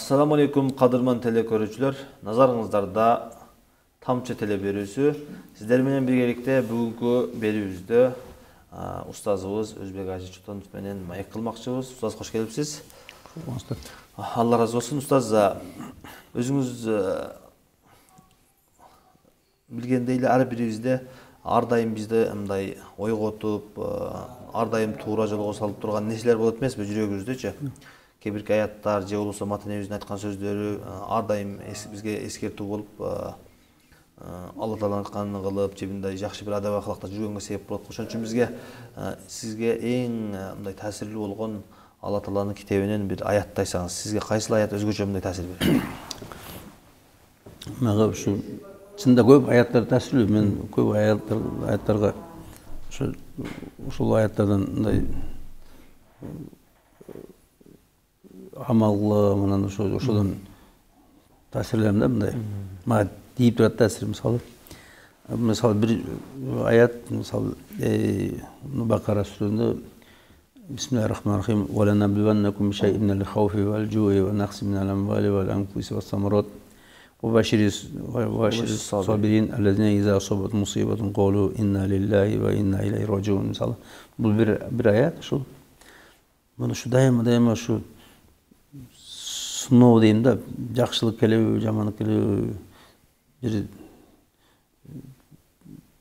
Assalamu alaikum qadırman telekörücüler. Nazarыңыздарда Тамчы теле берүүсү. Сиздер менен биргеликте бүгүнкү берүүбүздө устазыбыз Өзбек Ажи Чотонов менен маек кылмакчыбыз. Устаз кош келипсиз. Алла разы болсун. Устаз, өзүңүз билгендей эле ар бирибизде ар дайым бизди мындай ойготуп, ар дайым туура жолго салып турган нерселер болот эмеспи жүрөгүбүздөчү? Кебирки аяттар же болбосо Матанебиздин айткан сөздөрү ар дайым бизге эскертүү болуп, Алла Тааланын айтканын кылып, же мындай жакшы бир адап акылакта жүргөнгө себеп болот. Ошон үчүн сизге эң мындай таасирлүү болгон Алла Тааланын китебинен бир аятты айтсаңыз, сизге кайсыл аят өзгөчө мындай таасир берет? Мага ушу чында көп аяттар таасирлүү. Мен көп аяттарга ушул аяттардан мындай амал кылып, анан ошодон таасирленип да мындай. Мага тийип турат таасир. Мисалы бир аят, мисалы Бакара сүрөсүндө Бисмиллахир-рахманир-рахим. Ва ланабливаннакум бишай'ин минал хауфи вал жу'i ва нақси минал амвали вал анфуси вас самарат ва баширис сабирин аллазина иза асабат мусибатун қалу инна лиллахи ва инна илайхи раджиун. Мисалы бул бир аят ушул. Муну шу дайыма шу сыноо дейм да, жакшылык келеби, жамандык келеби, бир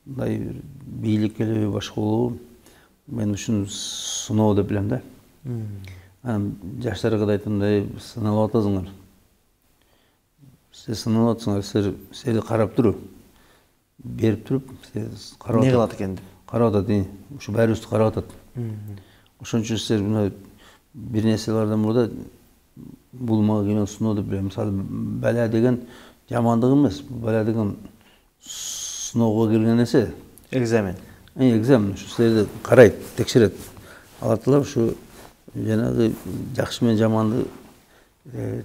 мындай бийлик келеби, башка болобу, мен ушуну сыноо деп билем да. Анан жаштарга да айткандай, сыналып атасыңар. Сиз сыналып атасыңар, сени карап туруп, берип туруп, сиз карап эмне кылат экен деп. Карап атат, ушу баарыбызды карап атат. Ошон үчүн сиздер мына бир нерселерден мурда бул мага кийин сыноо деп билем. Мисалы бала деген жамандык эмес, бала деген сыноого кирген нерсе. Экзамен. Экзамен. Ушу силерди карайт, текшерет. Алла Таала ушу жанагы жакшы менен жаманды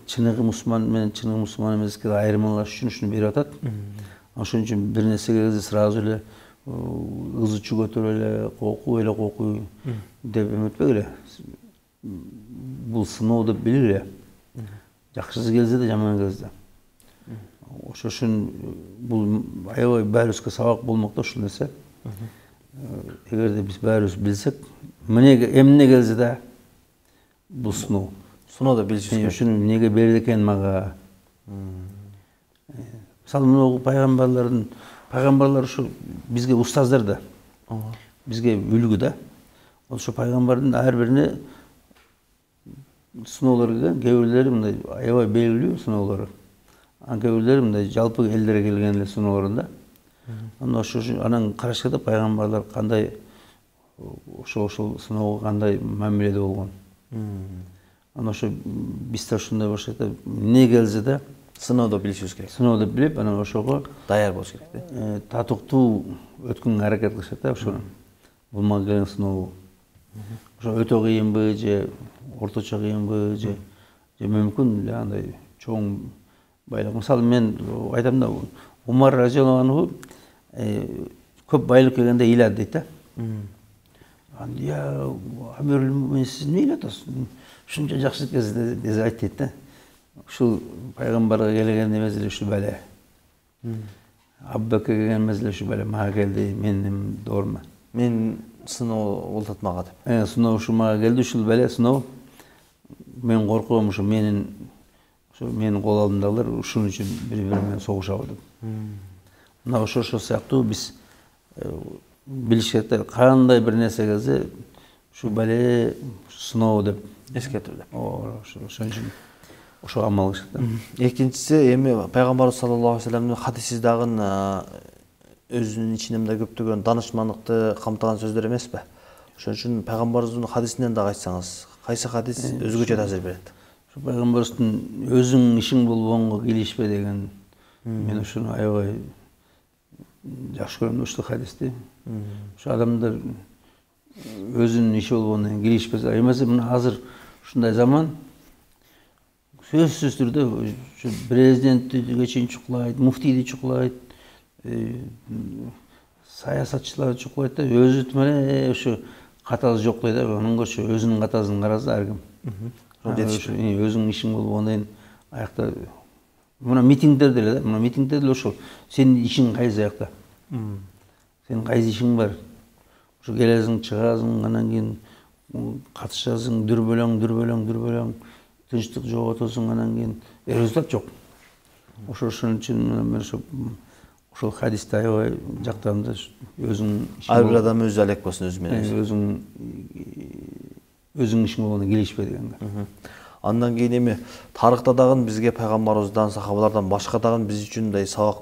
чыныгы мусулман менен чыныгы мусулман эмеске айырмалаш үчүн ушуну берип атат. Ошон үчүн бир нерсеге сразу эле ызы чуу көтөрүп эле кокуй деп эметпек эле. Бул сыноо деп билгиле. Жакшысы келсе да, жаман келсе да. Ошо үчүн бул аябай баарыбызга сабак болмок да ушул нерсе. Эгерде биз баарыбыз билсек, эмне келсе да бул сыноо. Сыноо да билишибиз керек. Ушуну эмнеге берди экен мага? Мисалы мына пайгамбарлар ушу бизге устаздар да. Бизге үлгү да. Ошо пайгамбардын ар бирине сыноолор келген, кээ бирлери мындай аябай белгилүү сыноолор. Кээ бирлери мындай жалпы элдерге келген эле сыноолор да. Анан карашканда пайгамбарлар кандай ошол сыноого кандай мамиледе болгон. Анан ошо биз да ушундай башкача эмне келсе да сынооду билишибиз керек. Сынооду билип, анан ошого даяр болуш керек да. Татыктуу өткөнгө аракет кылышат да ошону. Бул мага келген сыноо. Ошо өтө кыйынбы же орточо кыйынбы же мүмкүн эле андай чоң байлык. Мисалы мен айтам да, Умар разияллаху анху көп байлык келгенде ыйлады дейт да. Я амирул муъминин, сиз эмне ыйлап атасыз? Ушунча жакшылык келсе деп айт дейт да. Ушул пайгамбарга келген эмес эле ушул бала. Аббакка келген эмес эле ушул бала, мага келди, менин доорума. Мен сыноо болуп атат мага деп. Сыноо ушу мага келди, ушул бала сыноо. Мен корком, ушу менин кол алдымдагылар ушун үчүн бири-бири менен согушабы деп. Мына ошол сыяктуу биз билиш керек да, кандай бир нерсе келсе, ушу бала сыноо деп эскертүү деп. Ошон үчүн ошо амал кылышат да. Экинчиси, эми пайгамбарыбыз саллаллаху алейхи вассаламдын хадиси дагы өзүнүн ичинде мындай көптөгөн данышмандыкты камтыган сөздөр эмеспи? Ошон үчүн пайгамбарыбыздын хадисинен дагы айтсаңыз, кайсы хадис өзгөчө таасир берет? Ушу пайгамбарыбыздын өзүң ишиң болгонго кийлишпе деген, мен ушуну аябай жакшы көрөм ушул хадисти. Ушу адамдар өзүнүн иши болгондон кийлишпесе, эмесе мына азыр ушундай заман сөзсүз түрдө ушу президентти чейин чукулайт, муфтийди чукулайт, саясатчыларды чукулайт да, өзү тмеле ушу катасы жок дейт да. Онун көрчү өзүнүн катасын караса ар ким. Өзүң ишиң болгондон аякта мына митингдерде эле да, мына митингдерде эле ошол сенин ишиң кайсы аякта, сенин кайсы ишиң бар, ошо келесиң чыгасың, анан кийин катышасың, дүрбөлөң тынчтык жоготосуң, анан кийин результат жок. Ошон үчүн мен ошол хадисти аябай жактам да, өзүң ар бир адам өзү алек болсун өзү менен. Өзүң ишиң болгондо келишпе дегенге. Андан кийин эми тарыхта дагы бизге пайгамбарыбыздан, сахабалардан башка дагы биз үчүн мындай сабак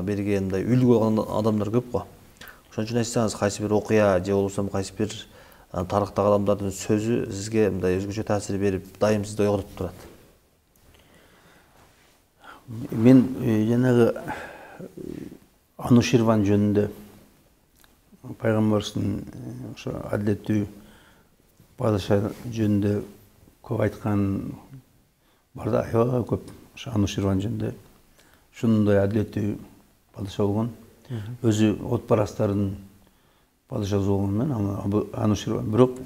берген, мындай үлгү болгон адамдар көп го. Ошон үчүн айтсаңыз, кайсы бир окуя же болбосо кайсы бир тарыхтагы адамдардын сөзү сизге мындай өзгөчө таасир берип, дайым сизди ойготуп турат? Мен жанагы Ануширван жөнүндө пайгамбарыбыздын ошо адилеттүү падыша жөнүндө көп айткан бар да, аябай көп. Ошо Ануширван жөнүндө ушундай адилеттүү падыша болгон. Өзү отпарастардын падышасы болгону менен Ануширван. Бирок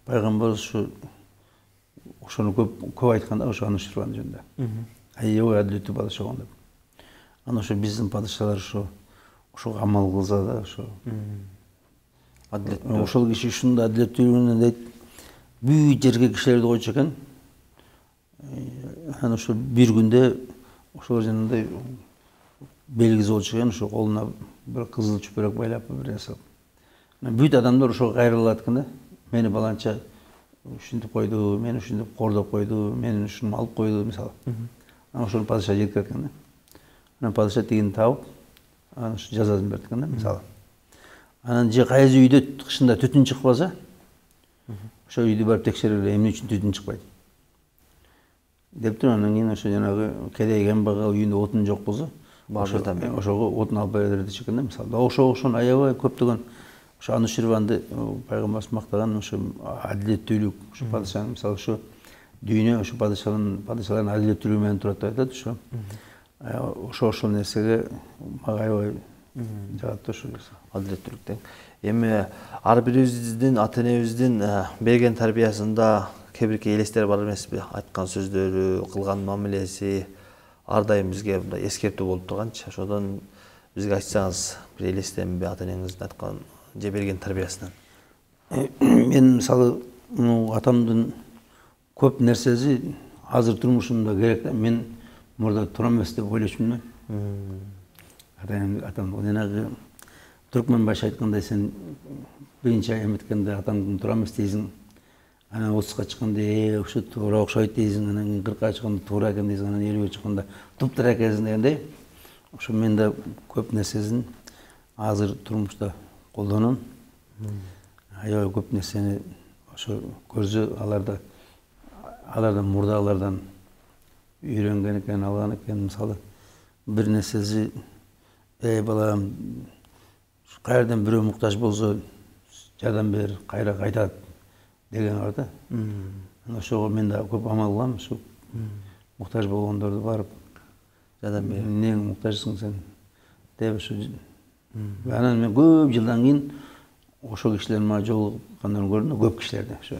пайгамбарыбыз ошону көп айткан да, ошо Ануширван жөнүндө. Аябай адилеттүү падыша болгон деп. Анан ошо биздин падышалар ошого амал кылса да, ошо адилеттүү. Ошол киши ушундай адилеттүүлүгүнөн дейт, бүт жерге кишилерди койчу экен. Анан ошо бир күндө ошол жанагындай белгиси болчу экен, ошо колуна бир кызыл чүпүрөк байлап бир нерсе. Бүт адамдар ошого кайрылат экен да. Мени баланча ушинтип койду, мени ушинтип кордоп койду, мени ушуну алып койду мисалы. Анан ошону падыша жеткирет экен да. Анан падыша тигини табып, анан ушу жазасын берет экен да мисалы. Анан же кайсы үйдө кышында түтүн чыкпаса, ошо үйдү барып текшерели, эмне үчүн түтүн чыкпайт деп туруп, анан кийин ошо жанагы кедей кембагал үйүндө отун жок болсо, ошого отун алып берет экен да мисалы. Ошону аябай көптөгөн ошо Ануширванды пайгамбарыбыз мактаган, ошо адилеттүүлүк, ошо падышанын мисалы ошо дүйнө ошо падышалардын адилеттүүлүгү менен турат деп айтат ошо. Ошол нерсеге мага аябай жагат ошо адилеттүүлүктен. Эми ар бирибиздин ата-энебиздин берген тарбиясында кээ-бирки элестер бар эмеспи? Айткан сөздөрү, кылган мамилеси ар дайым бизге мындай эскертүү болуп турганчы. Ошодон бизге айтсаңыз, бир элестенби ата-энеңиздин айткан же берген тарбиясынан? Мен мисалы атамдын көп нерсеси азыр турмушумда керек да. Мен мурда тура эмес деп ойлочумун. Атам жанагы Түркмөнбаш айткандай, сен биринчи эметкенде атамдын тура эмес дейсиң. Анан 30га чыкканда ушу туура окшойт дейсиң, анан 40га чыкканда туура экен дейсиң, анан 50ге чыкканда туптура экенсиң дегендей. Ошо мен да көп нерсесин азыр турмушта колдоном. Аябай көп нерсени ошо көрсө алардан мурдагылардан үйрөнгөн экен, алган экен. Мисалы бир нерсеси балам кайрадан бирөө муктаж болсо жардам бер, кайра кайтат деген бар да. Ошого мен да көп амал кылам, ушу муктаж болгондорду барып жардам бер. Эмне муктажсың сен деп ушу. Анан мен көп жылдан кийин ошол кишилер мага жолуккандарын көрдүм, көп кишилерди ошо.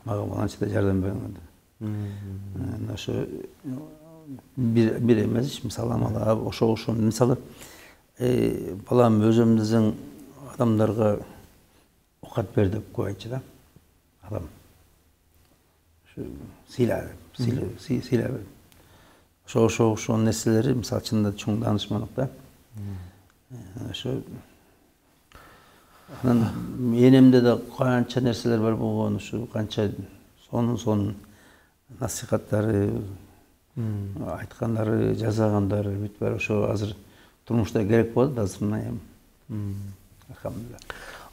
Мага баланчада жардам бергенде. Ошо бир эмес, мисалы амал ошо мисалы балам өзүмдүн адамдарга окат бер деп көп айтчу да. Адам. Сыйла бер. Ошо нерселери мисалы чынында чоң даанышмандык да. Ошо анан энемде да канча нерселер бар болгон, ушу канча сонун насихаттары, айткандары, жасагандары бүт бар. Ошо азыр турмушта керек болот да, азыр мына эми. Алхамдулилlah.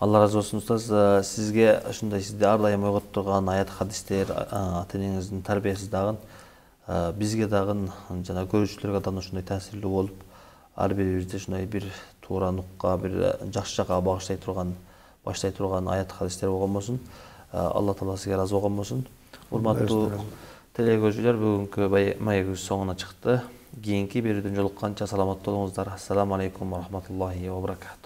Алла разы болсун устаз. Сизге ушундай сизди ар дайым ойготуп турган аят хадистер, ата-энеңиздин тарбиясы дагы бизге дагы жана көрүүчүлөргө дагы ушундай таасирлүү болуп, ар бирибизди ушундай бир туура нукка, бир жакшы жакка баштай турган аят хадистер болгон болсун. Алла таала сизге разы болгон болсун. Урматтуу телекөрүүчүлөр, бүгүнкү маегибиз соңуна чыкты. Кийинки берүүдөн жолукканча саламаттуу болуңуздар. Ассаламу алейкум ва рахматуллахи ва баракатух.